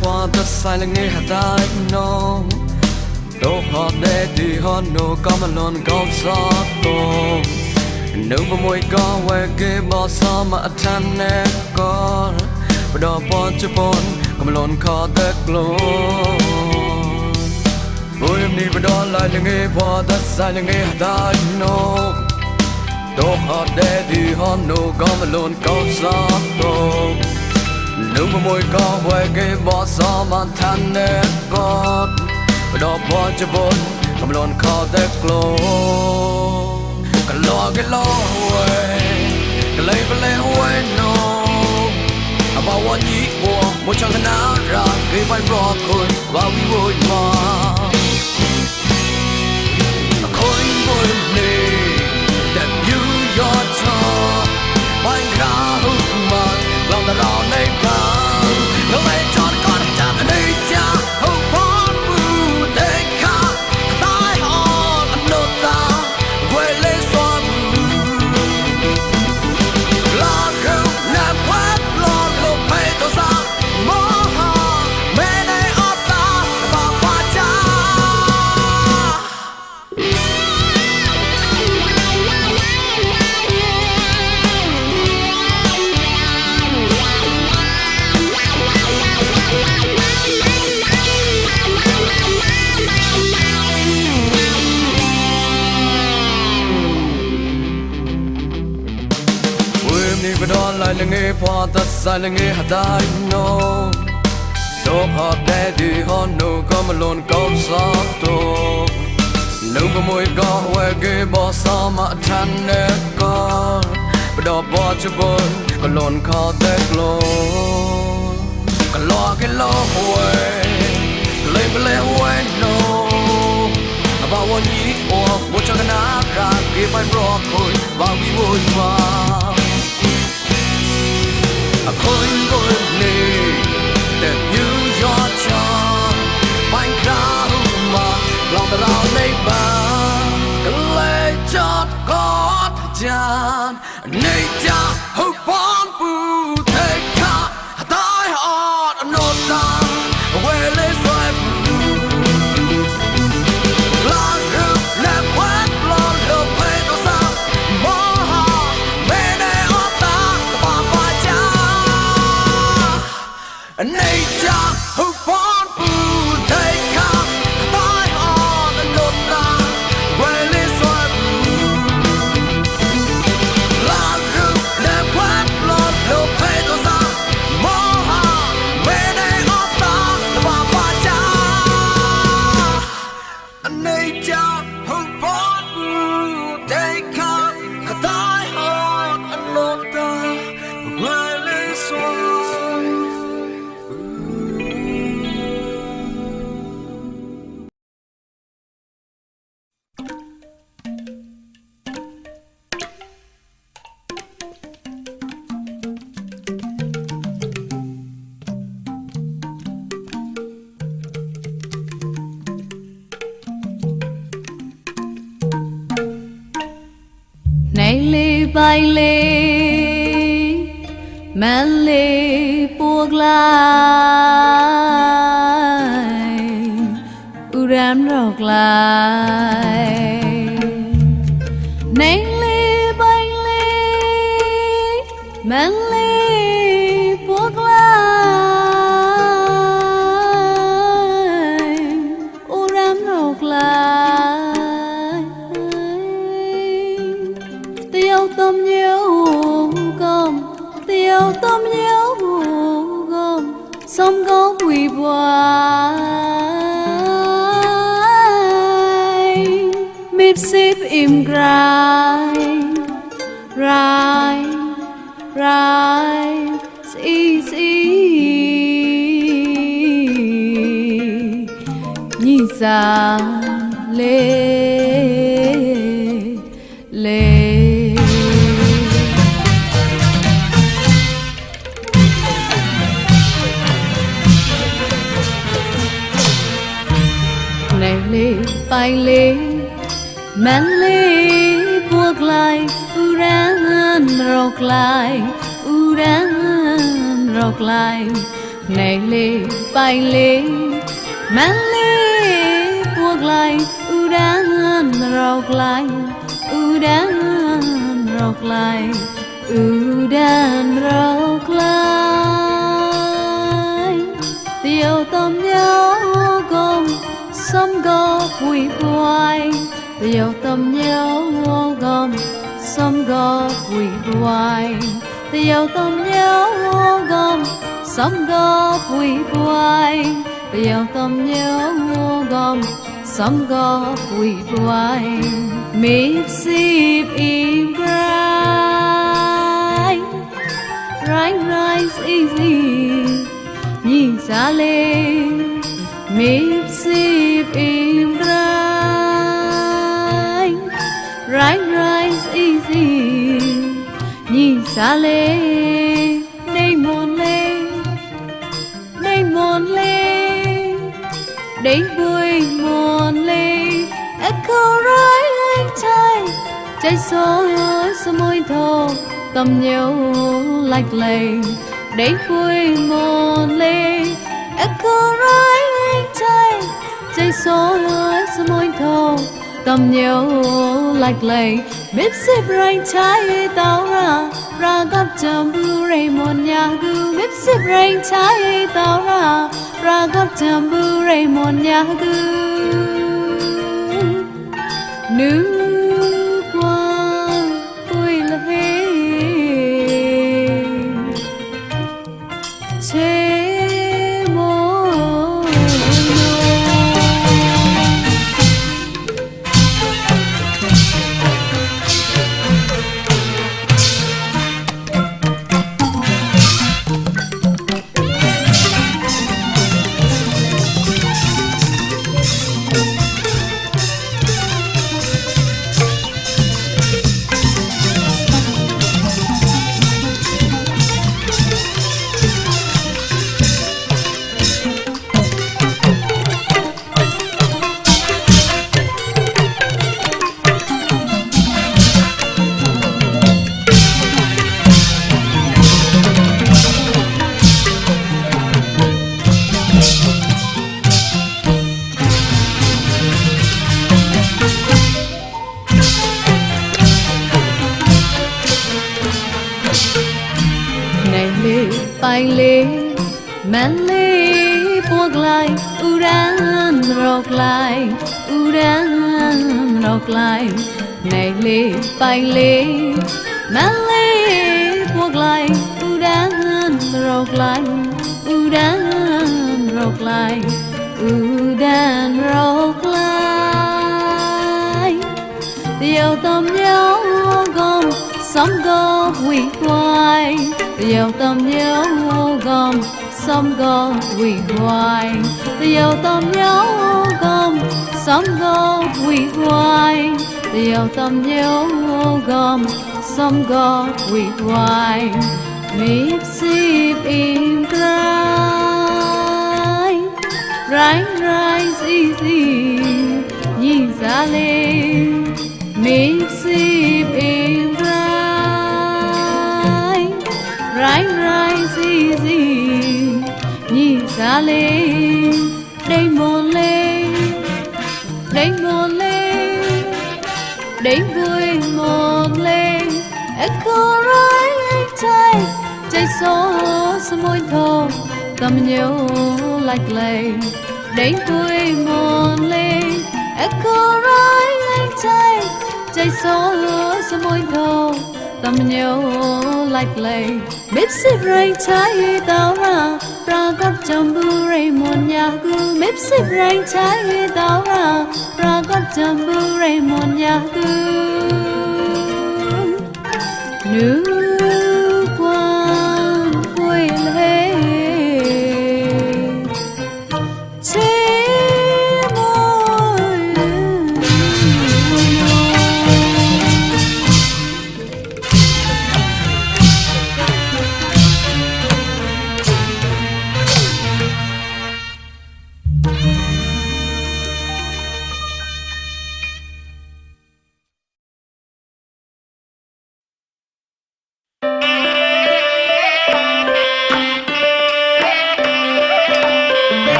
for the silent hata no do hot de hot no come along go so no boy go where give us some atane go but do pon chupon come along call the glow boy me but all like for the silent hata no do hot de hot no come along go so no boy go where give us some atane go but do pon chupon come along call the glow cái lo way cái lấy way no about what you want một trong cái nào ra cái vai rõ khôi và vi vui mà khôi vui nè that you your time vai ra hụt mà lòng ta rõ này bằng nó mày chọn con chẳng ở đây cha hụt phong bù để khá tai họ nô ta quay lên lại nghe pha ta sai lại nghe hạt no do hot daddy hot no come alone go so no boy go where give us some atane go but do watch bon alone call the glow cái lo way play way no about what you want what you're gonna ra give my rock và we would wow a coin gold name that you your charm mein crown ma long the long nei ba cái chót có gian nei cha hụt bom bu thế cả tai họ nốt ta quê lên xoay la rực nè quét lo lo quê to sa mơ ha mê này ôm ta ba ba cha nature who born food take up by all the nota well is what la roof the quat blood no pay to sa moha when they up the papa cha nature who born food take up by all the nota well is what bay lê mẹ lê buộc lại uram rọc lại nén lê bay lê mẹ lê buộc lại uram rọc lại tiêu tôm nhiều gom tiêu tôm nhiều gom sông có quỳ boai mịp xếp im grai rai rai xì xì nhìn ra lê lê bay lê mẹ lê buộc lại uran rọc lại Này lê bay lê man lê buộc lại u đan rọc lại u đan rọc lại u đan rọc lại tiêu tâm nhớ gom sông go quỳ hoài tiêu tâm nhớ gom sông go quỳ hoài tiêu tâm nhớ gom sông go quỳ hoài tiêu tâm nhớ gom sông go quỳ hoài mịp xịp im rai rise easy nhìn xa lên mịp xịp im rai rise easy nhìn xa lên đây mòn lên đây mòn lên đây vui mòn lên echo right trái trái số môi thô tâm nhớ lạch lầy đấy vui mòn lên echo right trái trái số môi thô tâm nhớ lạch lầy bếp xếp ranh trái tao ra gấp chầm bưu rây mòn nhà gư bếp xếp ranh trái tao ra gấp chầm bưu rây mòn nhà gư nữ quan vui là hết chế môi bay lê man lê buộc lại u đan rọc lại u đan rọc lại này lê bay lê man lê buộc lại u đan rọc lại u đan rọc lại u đan rọc lại tiêu tâm nhớ gom sóng go quỳ hoài tiêu tâm nhớ gom sóng go quỳ hoài tiêu tâm nhớ gom sóng go quỳ hoài tiêu tâm nhớ gom sóng go quỳ hoài mịp xịp im cry rise easy nhìn ra lên mịp xịp im cry rise easy nhìn ra lên đây mòn lên đây mòn lên đây vui mòn lên echo right trái trái số môi thô tâm nhớ lạch lầy đây vui mòn lên echo right trái trái số môi thô tâm nhớ lạch lầy bếp xếp rây trái tao ra gấp chầm bưu rây mòn nhà gư bếp xếp rây trái tao ra gấp chầm bưu rây mòn nhà gư nữ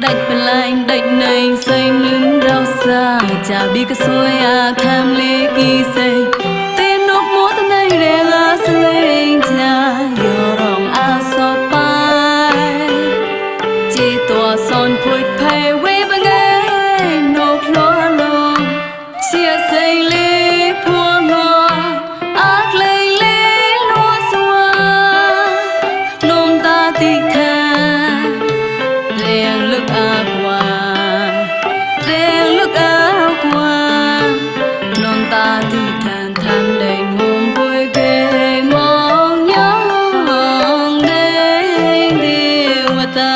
Đạch bà lạnh đạch này xây lưng rau xa chả biết cái xuôi khám lê kỳ xây tên nốt múa thân này đèn sân lên cha yo rong so pai chỉ tòa son phôi phai quê bà nghe nốt lo lo chia xây lê phua lo ác lê lê lo xua nôm ta tì kha đèn lực qua non ta thì than than đầy mong vui ghê mong nhớ đến điều mà ta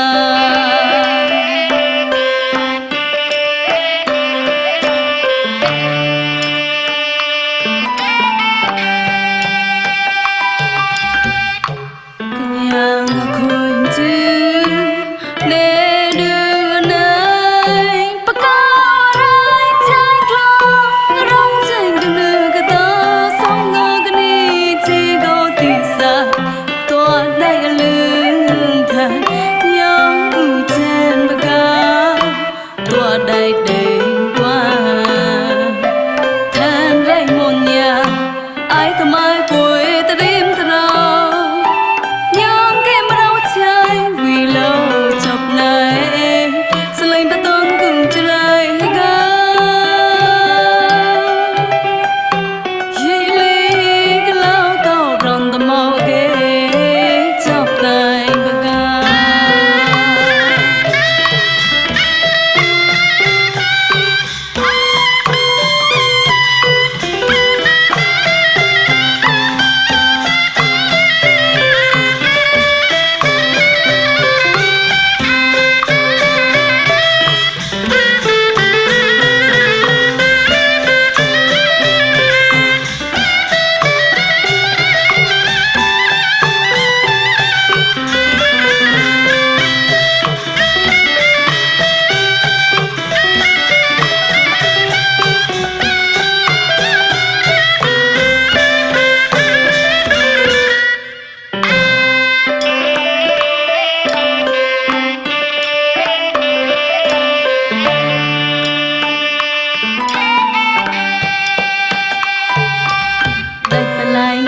nhà khôi chứ để đưa nơi bắc đại đêm qua than rây muôn nhà ai thầm ai vui ta đêm ta rau nhóm kem rau trái vì lâu chọc này sẽ lên ta tôn cùng trời ga dĩ lý cái lao tàu rồng ta màu ghê chọc này bà ga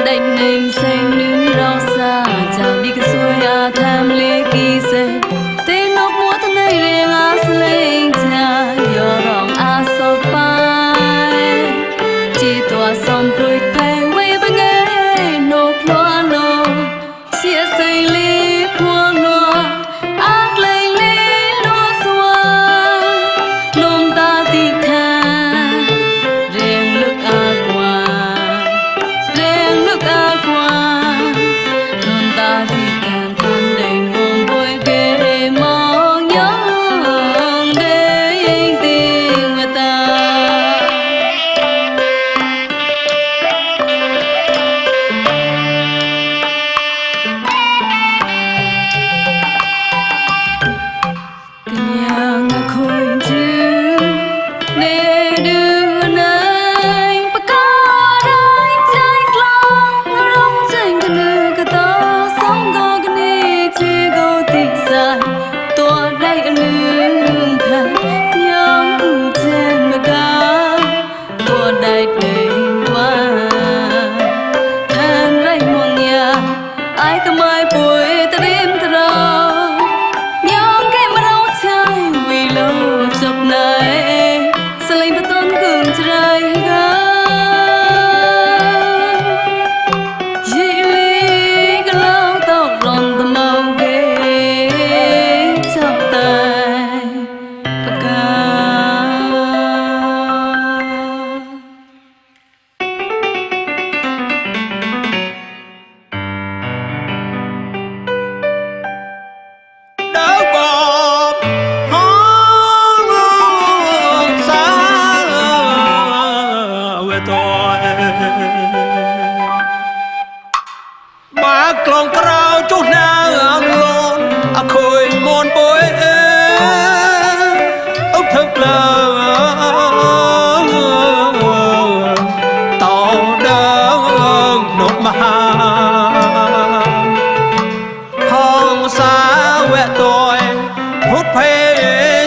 đành nên xanh nướng rau xa chào đi cái xuôi tham lê kỳ xây tên nốt múa thân này đèn lên cha yo rong so pai chỉ tòa son phôi phai quê bên nghe nốt loa lo chia xây lê phua lo ác lê lê lo xua nôm ta tì kha rèn lực qua non ta thì càng than đầy mong vui ghê mong nhớ đến tình người ta nhà ngà khôi chứ để đưa nơi bắc ca đây trái clang rong chênh cái nơi cái ta sống go cái này chỉ go tình dài tua đây lương thang nhung trên bờ ca tua đây đêm qua than rây muôn nhà ai thầm ai vui ta đêm ta rau nhung cái mà rau trái vì lâu chọc này sẽ lên bắt tôn cùng trời ga dĩ lý cái lao tàu rồng ta màu ghê chọc tay bà ca đỡ bọt hóng xa về tôi bác lòng trao chút nàng luôn khôi môn bối ốc thực là tàu đơn nốt mà hong xa về tôi phút phê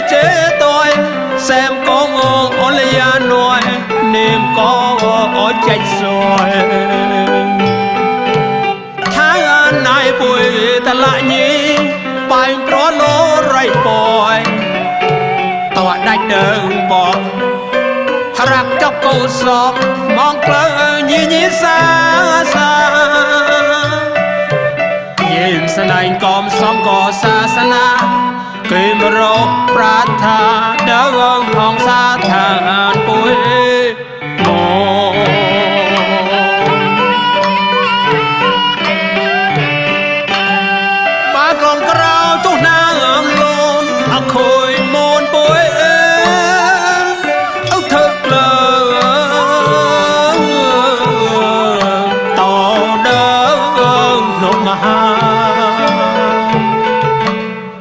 đường bọt rạc chọc câu sọc mong lỡ như xa xa nhìn sân anh com sóng có xa xa na cười mà rộp prát tha đỡ ơn phong xa thàn bối mồ ba con cao chút nàng lôn khôi môn bối ốc thực lờ tỏ đỡ nộp mà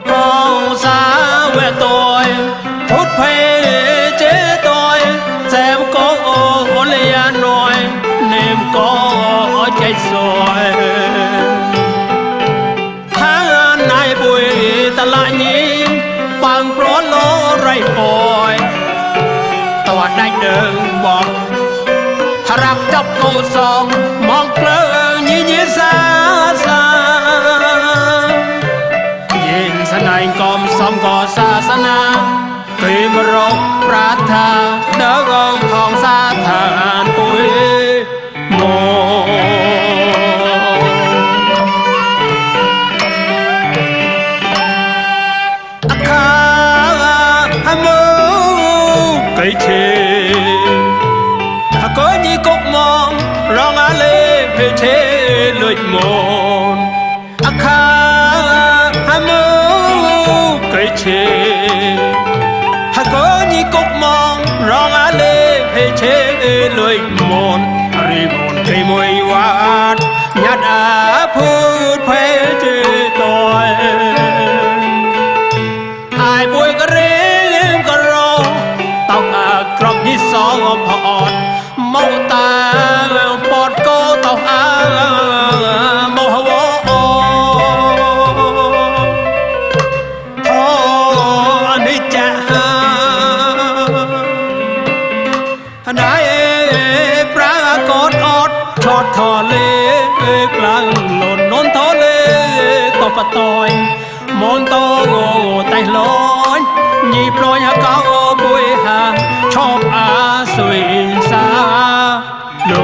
con xa về tôi phút phê chế tôi xem có liền nói niềm có chạy rồi tháng này bùi ta lại nhìn bằng pro lô rây bồi tòa đánh đường bọt rạc chọc câu sông mong lỡ như xa xa nhìn sân anh com sông có xa xa na tuy mà rộp prát tha đỡ gom phong xa thàn bụi mồ cây chê có như cốc mong rong á lê về thế lưỡi mòn kha mơ cây chê có như cốc mong rong á lê về thế lưỡi mòn ri mòn cây môi quạt nhát á phút phê chê tôi ai bùi cái rê cái rô tao crop đi so pọt màu ta pọt cô tao màu hô anh đi cha nãy pra cốt ót chọt thò lê lăng lồn nón thò lê có bắt tôi món to ngô tay lối nhịp lối cao bụi hà chóp á xuôi xa lô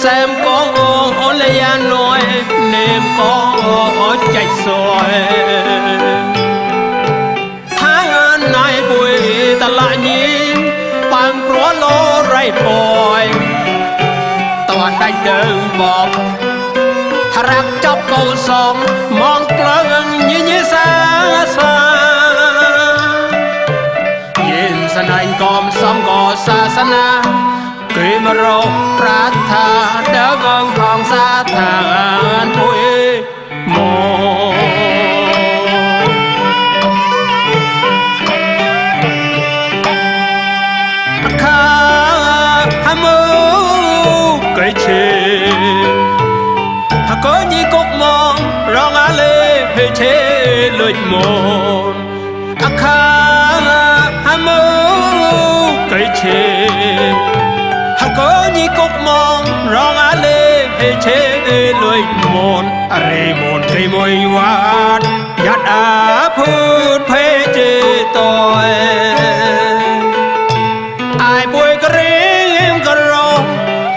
xem có liền nói niềm có chạy rồi tháng này bụi ta lại nhìn bằng pro lô rây bồi toàn đánh đường bọt rạc chọc câu sông mong lưng như xa xa nhìn sân anh com sông có xa xa na cười mà rộp prát tha đỡ gom phong xa thàn bụi mồ kha mơ cây chê có như cốc mong rong á lê về thế lưỡi mòn kha mơ cây chê có như cốc mong rong á lê เชลอยมนอะไรมนใครมวยหวานยัดอาพูดเพเจตอยไอ้ป่วยกระเรียมกระรอง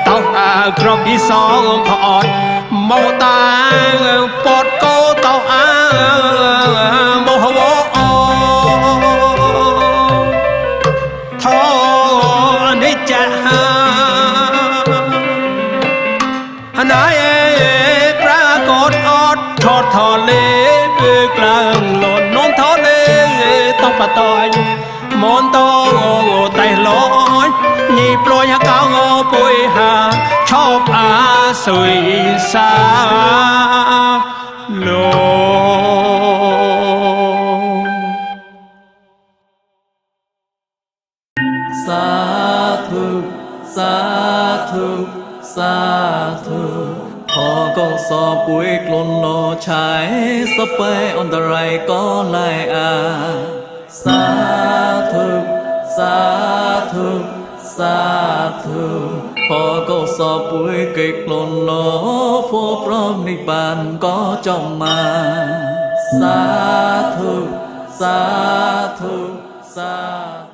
เต้าอากรอบที่สองพอดเมาตาปอดโกเต้าอาโมหวอทอนิจหานายปรากฏอดทอดทอเลกลางหล่นนนทอเลต้องปะตอยมอนโตไตลอยนี่ปล่อยหาเก้าป่วยหาชอบอาสุยสาโลสาธุสาธุสาธุพอก็สอบป่วยกลนโลชายสเปยอันตรายก็ไล่อาสาธุสาธุสาธุพอก็สอบป่วยเกิดกลนโลโฟพร้อมนิพพานก็จอมมาสาธุสาธุสาธุ